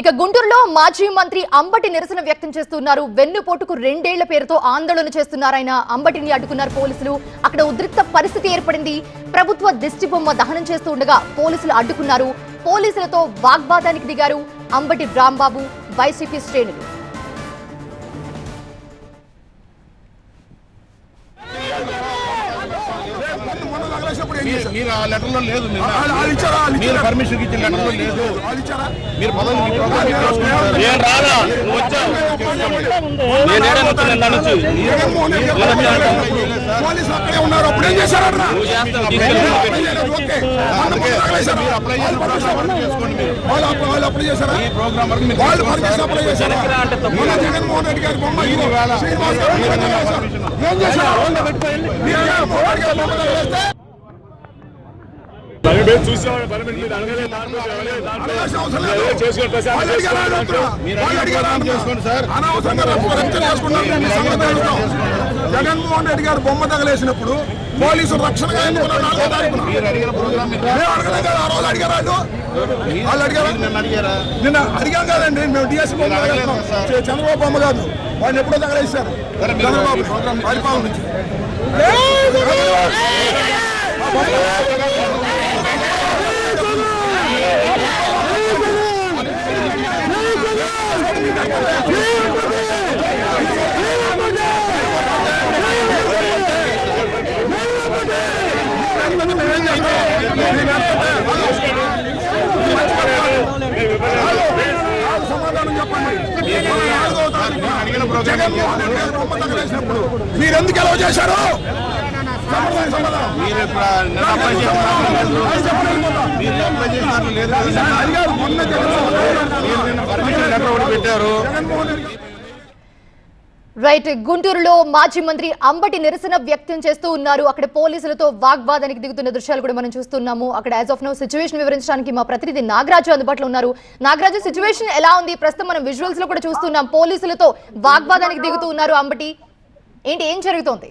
ఇక గుంటూరులో మాజీ మంత్రి అంబటి నిరసన వ్యక్తం చేస్తున్నారు. వెన్నుపోటుకు 2 ఏళ్ల పేరుతో ఆందోళన చేస్తున్నారాయన. అంబటిని అడ్డుకున్నారు పోలీసులు. అక్కడ ఉద్రిక్త పరిస్థితి ఏర్పడింది. ప్రభుత్వ దిష్టిబొమ్మ దహనం చేస్తూ ఉండగా పోలీసులు అడ్డుకున్నారు. పోలీసులతో వాగ్వాదానికి దిగారు అంబటి రాంబాబు, వైసీపీ శ్రేణులు. మీరు పర్మిషన్ ఇచ్చిన లెటర్లో లేదు. మీరు పోలీసులు అక్కడే ఉన్నారు. అప్పుడు ఏం చేశారు? వాళ్ళు అప్లై చేశారా? ఈ ప్రోగ్రామ్ వరకు వాళ్ళు పర్మిషన్ అప్లై చేశారా? జగన్మోహన్ రెడ్డి గారి బొమ్మ ఏం చేశారు? జగన్మోహన్ రెడ్డి గారు బొమ్మ తగలేసినప్పుడు పోలీసులు రక్షణగా నిన్న అడిగాం కదండి. మేము డిఎస్పీ చంద్రబాబు బొమ్మ కాదు, వాళ్ళు ఎప్పుడో తగలేసారు చంద్రబాబు పరిపాలన నుంచి. సమాధానం చెప్పండి. మీరు ఎందుకు ఎలా చేశారు? రైట్. గుంటూరులో మాజీ మంత్రి అంబటి నిరసన వ్యక్తం చేస్తూ ఉన్నారు. అక్కడ పోలీసులతో వాగ్వాదానికి దిగుతున్న దృశ్యాలు కూడా మనం చూస్తున్నాము. అక్కడ యాజ్ ఆఫ్ నౌ సిచ్యువేషన్ వివరించడానికి మా ప్రతినిధి నాగరాజు అందుబాటులో ఉన్నారు. నాగరాజు, సిచ్యువేషన్ ఎలా ఉంది? ప్రస్తుతం మనం విజువల్స్ లో కూడా చూస్తున్నాం. పోలీసులతో వాగ్వాదానికి దిగుతూ ఉన్నారు అంబటి. ఏం జరుగుతోంది?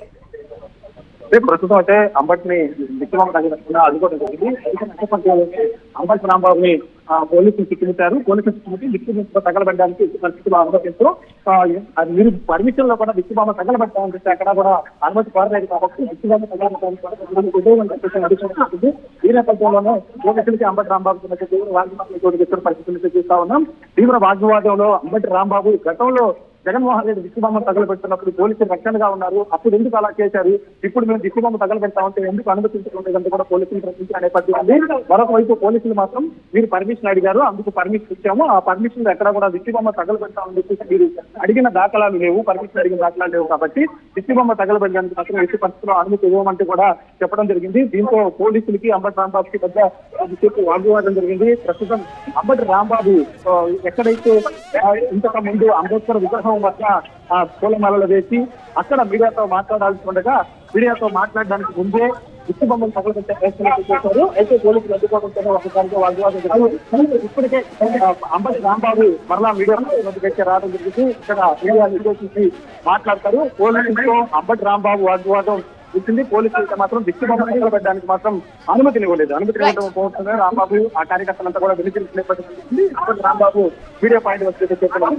ప్రస్తుతం అయితే అంబటిని దిక్కుమామ తగ్గినట్టుగా అడ్డుకోవడం జరిగింది. అంబటి రాంబాబుని పోలీసులు చుట్టుముట్టారు. పోలీసులు చుట్టుముట్టి దిక్కుమామ తగలబెట్టడానికి పరిస్థితులు అనుమతిస్తూ మీరు పర్మిషన్ లో కూడా దిక్కుమామ తగలబెట్టాలని చెప్పి అక్కడ కూడా అనుమతి కోరలేదు కాబట్టి దిక్కుమామ తగలబెట్టడానికి అడుగుతుంది. ఈ నేపథ్యంలోనే పోలీసులకి అంబటి రాంబాబు మధ్య తీవ్ర వాగ్వాదం పరిస్థితులు చూస్తా ఉన్నాం. తీవ్ర వాగ్వాదంలో అంబటి రాంబాబు గతంలో జగన్మోహన్ రెడ్డి దిక్కుబొమ్మ తగలబెడుతున్నప్పుడు పోలీసులు రక్షణగా ఉన్నారు. అప్పుడు ఎందుకు అలా చేశారు? ఇప్పుడు మేము దిక్కుబొమ్మ తగలబెడతామంటే ఎందుకు అనుమతించలేదంటే కూడా పోలీసులు ప్రశ్నించిన నేపథ్యం ఉంది. మరొక వైపు పోలీసులు మాత్రం మీరు పర్మిషన్ అడిగారు, అందుకు పర్మిషన్ ఇచ్చాము, ఆ పర్మిషన్ ఎక్కడ కూడా దిక్కుబొమ్మ తగలబెడతామని చెప్పేసి మీరు అడిగిన దాఖలాలు లేవు, పర్మిషన్ అడిగిన దాఖలాలు లేవు కాబట్టి దిక్కుబొమ్మ తగలబెట్టడానికి మాత్రం ఎట్టి పరిస్థితుల్లో అనుమతి ఇవ్వమంటే కూడా చెప్పడం జరిగింది. దీంతో పోలీసులకి అంబటి రాంబాబుకి పెద్ద వాగ్వాదం జరిగింది. ప్రస్తుతం అంబటి రాంబాబు ఎక్కడైతే ఇంతకు ముందు అంబేద్కర్ విగ్రహం వద్ద పూలమాలలు వేసి అక్కడ మీడియాతో మాట్లాడాల్సి ఉండగా మీడియాతో మాట్లాడడానికి ముందే దిక్కుబొమ్మలు తగలబెట్టే ప్రయత్నం చేశారు. అయితే పోలీసులు అడ్డుకోవడంతో ఒకసారిగా వాగ్వాదం జరిగింది. ఇప్పటికే అంబటి రాంబాబు మరలా మీడియా మధ్య రావడం జరిగింది. ఇక్కడ మీడియా నిర్దేశించి మాట్లాడతారు. పోలీసులతో అంబటి రాంబాబు వాగ్వాదం వచ్చింది. పోలీసులతో మాత్రం దిక్కుబొమ్మలు తగలబెట్టడానికి మాత్రం అనుమతిని ఇవ్వలేదు. అనుమతి ఇవ్వకపోవడంతో రాంబాబు ఆ కార్యకర్తలంతా కూడా వెలిగించిన నేపథ్యం అంబటి రాంబాబు మీడియా పాయింట్ వచ్చి చెప్పడం